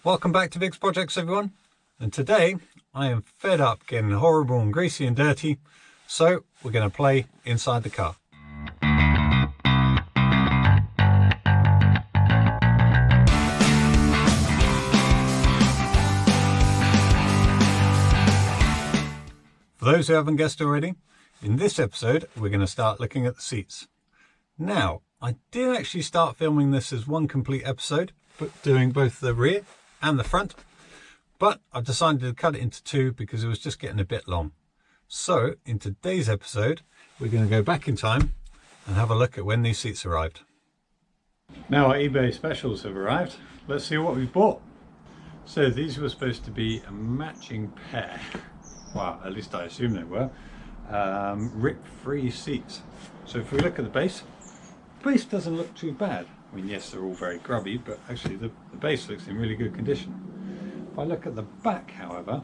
Welcome back to Vig's Projects, everyone. And today I am fed up getting horrible and greasy and dirty, so we're going to play inside the car. For those who haven't guessed already, in this episode we're going to start looking at the seats. Now, I did actually start filming this as one complete episode, but doing both the rear and the front, but I've decided to cut it into two because it was just getting a bit long. So in today's episode we're going to go back in time and have a look at when these seats arrived. Now our eBay specials have arrived. Let's see what we've bought. So these were supposed to be a matching pair. Well, at least I assume they were. Rip-free seats. So if we look at the base doesn't look too bad. I mean, yes, they're all very grubby, but actually the base looks in really good condition. If I look at the back, however,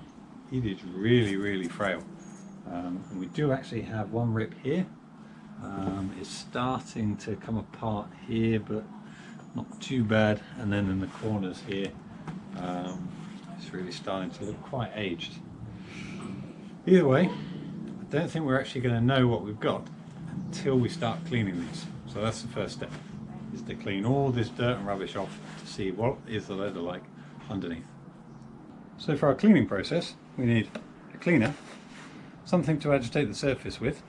it is really frail. And we do actually have one rip here. It's starting to come apart here, but not too bad. And then in the corners here, it's really starting to look quite aged. Either way, I don't think we're actually going to know what we've got until we start cleaning these. So that's the first step, is to clean all this dirt and rubbish off to see what is the leather like underneath. So for our cleaning process, we need a cleaner, something to agitate the surface with,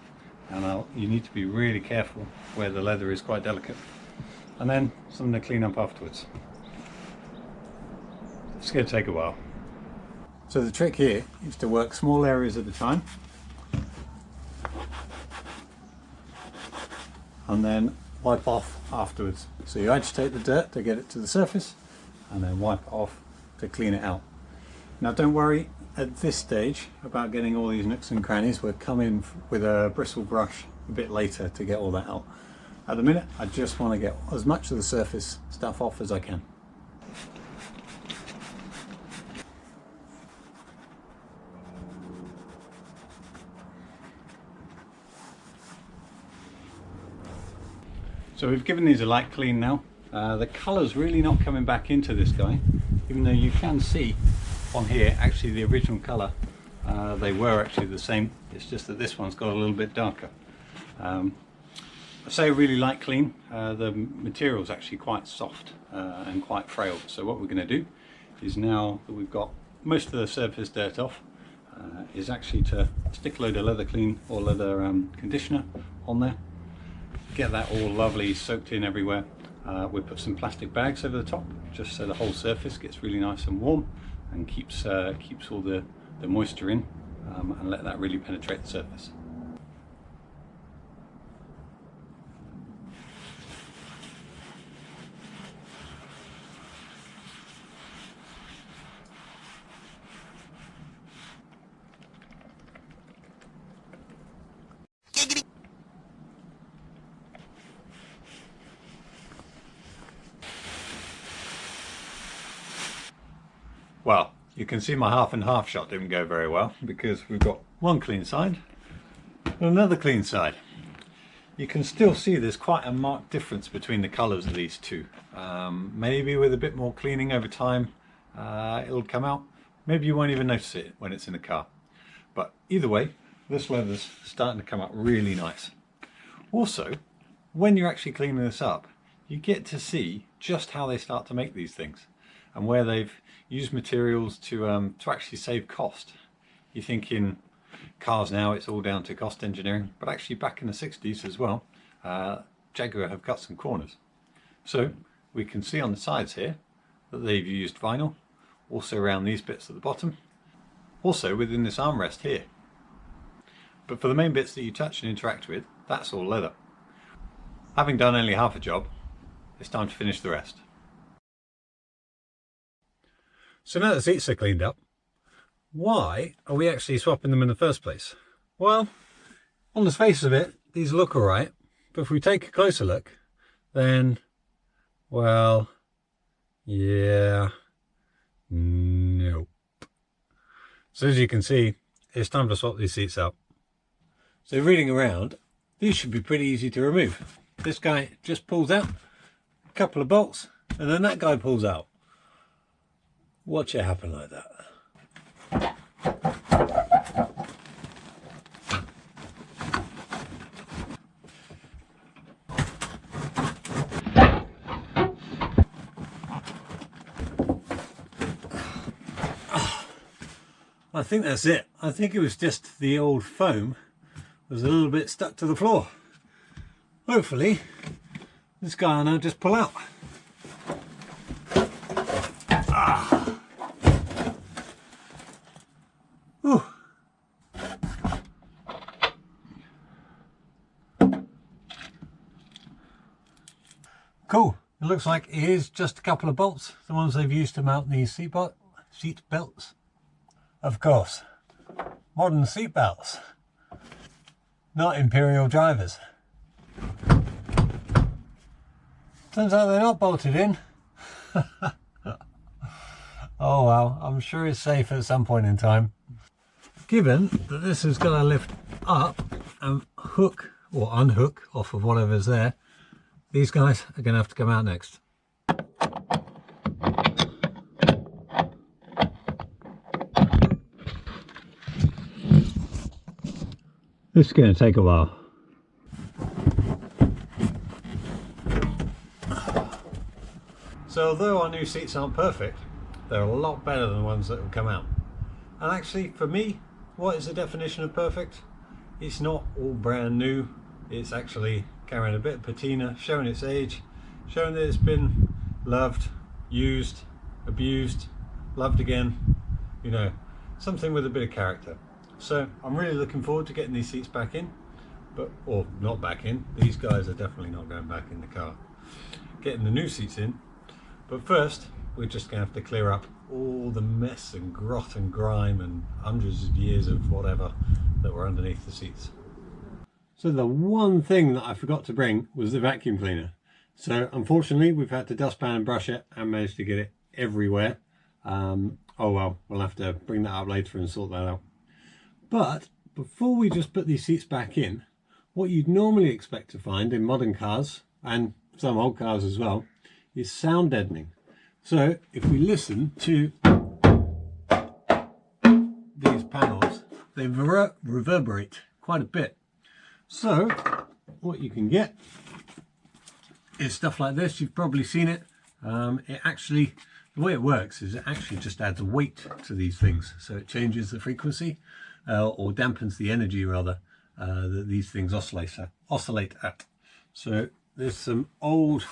and you need to be really careful where the leather is quite delicate, and then something to clean up afterwards. It's going to take a while. So the trick here is to work small areas at a time, and then wipe off afterwards. So you agitate the dirt to get it to the surface and then wipe it off to clean it out. Now don't worry at this stage about getting all these nooks and crannies. We'll come in with a bristle brush a bit later to get all that out. At the minute I just want to get as much of the surface stuff off as I can. So we've given these a light clean now. The colour's really not coming back into this guy, even though you can see on here actually the original colour. They were actually the same, it's just that this one's got a little bit darker. I say really light clean. The material's actually quite soft and quite frail. So what we're going to do is, now that we've got most of the surface dirt off, is actually to stick a load of leather clean or leather conditioner on there. Get that all lovely soaked in everywhere. We put some plastic bags over the top just so the whole surface gets really nice and warm and keeps all the moisture in, and let that really penetrate the surface. Well, you can see my half and half shot didn't go very well, because we've got one clean side and another clean side. You can still see there's quite a marked difference between the colours of these two. Maybe with a bit more cleaning over time it'll come out. Maybe you won't even notice it when it's in the car. But either way, this leather's starting to come up really nice. Also, when you're actually cleaning this up, you get to see just how they start to make these things, and where they've used materials to actually save cost. You think in cars now it's all down to cost engineering, but actually back in the 60s as well, Jaguar have cut some corners. So we can see on the sides here that they've used vinyl, also around these bits at the bottom, also within this armrest here. But for the main bits that you touch and interact with, that's all leather. Having done only half a job, it's time to finish the rest. So now the seats are cleaned up, why are we actually swapping them in the first place? Well, on the face of it, these look alright, but if we take a closer look, then, well, yeah, nope. So as you can see, it's time to swap these seats out. So reading around, these should be pretty easy to remove. This guy just pulls out, a couple of bolts, and then that guy pulls out. watch it happen like that. I think that's it. I think it was just the old foam was a little bit stuck to the floor. Hopefully this guy will now just pull out. Ooh. Cool. It looks like it is just a couple of bolts, the ones they've used to mount these seat belts. Of course, modern seat belts, not imperial drivers. Turns out they're not bolted in. Oh well, I'm sure it's safe at some point in time. Given that this is going to lift up and hook or unhook off of whatever's there, these guys are going to have to come out next. This is going to take a while. So although our new seats aren't perfect, they're a lot better than the ones that have come out. And actually, for me, what is the definition of perfect? It's not all brand new. It's actually carrying a bit of patina, showing its age, showing that it's been loved, used, abused, loved again, you know, something with a bit of character. So I'm really looking forward to getting these seats back in, or not back in. These guys are definitely not going back in the car. Getting the new seats in, but first we're just going to have to clear up all the mess and grot and grime and hundreds of years of whatever that were underneath the seats. So the one thing that I forgot to bring was the vacuum cleaner. So unfortunately we've had to dustpan and brush it and managed to get it everywhere. Oh well, we'll have to bring that up later and sort that out. But before we just put these seats back in, what you'd normally expect to find in modern cars, and some old cars as well, is sound deadening. So if we listen to these panels, they reverberate quite a bit. So what you can get is stuff like this. You've probably seen it. It actually, the way it works is it actually just adds weight to these things. So it changes the frequency or dampens the energy rather that these things oscillate at. So there's some old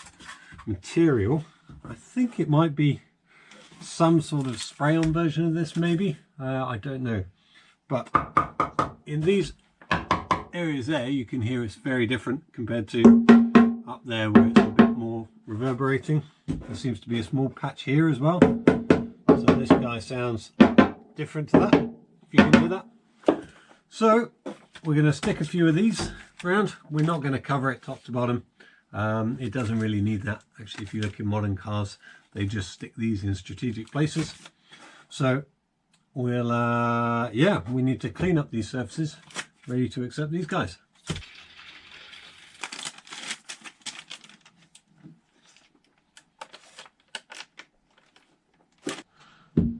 material. I think it might be some sort of spray-on version of this maybe. I don't know. But in these areas there you can hear it's very different compared to up there where it's a bit more reverberating. There seems to be a small patch here as well. So this guy sounds different to that, if you can hear that. So we're going to stick a few of these around. We're not going to cover it top to bottom. It doesn't really need that. Actually, if you look in modern cars, they just stick these in strategic places. So we'll, yeah, we need to clean up these surfaces, ready to accept these guys.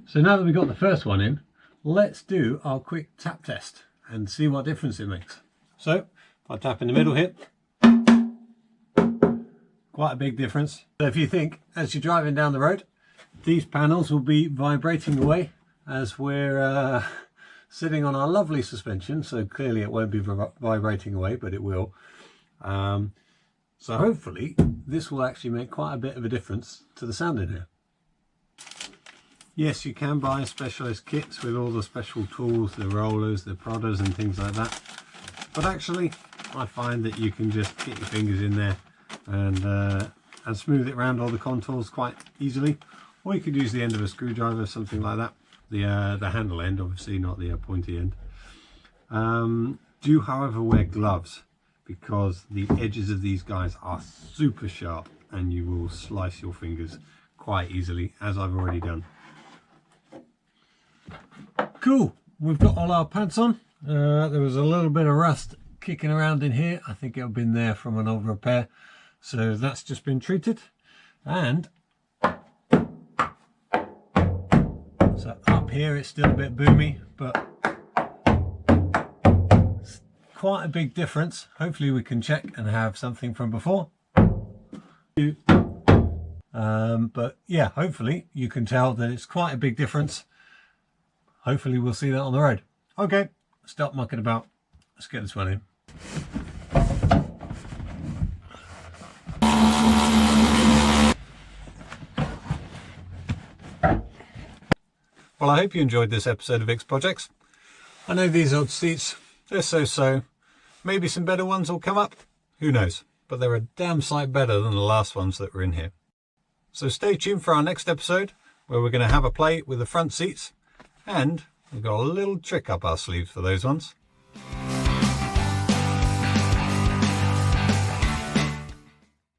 So now that we've got the first one in, let's do our quick tap test and see what difference it makes. So if I tap in the middle here, quite a big difference. So if you think as you're driving down the road, these panels will be vibrating away as we're sitting on our lovely suspension. So clearly it won't be vibrating away, but it will. So hopefully this will actually make quite a bit of a difference to the sound in here. Yes, you can buy specialist kits with all the special tools, the rollers, the prodders and things like that. But actually, I find that you can just get your fingers in there and smooth it around all the contours quite easily. Or you could use the end of a screwdriver, something like that. The handle end, obviously, not the pointy end. Do, however, wear gloves because the edges of these guys are super sharp and you will slice your fingers quite easily, as I've already done. Cool, we've got all our pads on. There was a little bit of rust kicking around in here. I think it'll been there from an old repair. So that's just been treated. And So up here it's still a bit boomy, but it's quite a big difference. Hopefully we can check and have something from before. But yeah, hopefully you can tell that it's quite a big difference. Hopefully we'll see that on the road. Okay, stop mucking about. Let's get this one in. Well, I hope you enjoyed this episode of X Projects. I know these old seats, they're so-so. Maybe some better ones will come up. Who knows? But they're a damn sight better than the last ones that were in here. So stay tuned for our next episode, where we're going to have a play with the front seats. And we've got a little trick up our sleeves for those ones.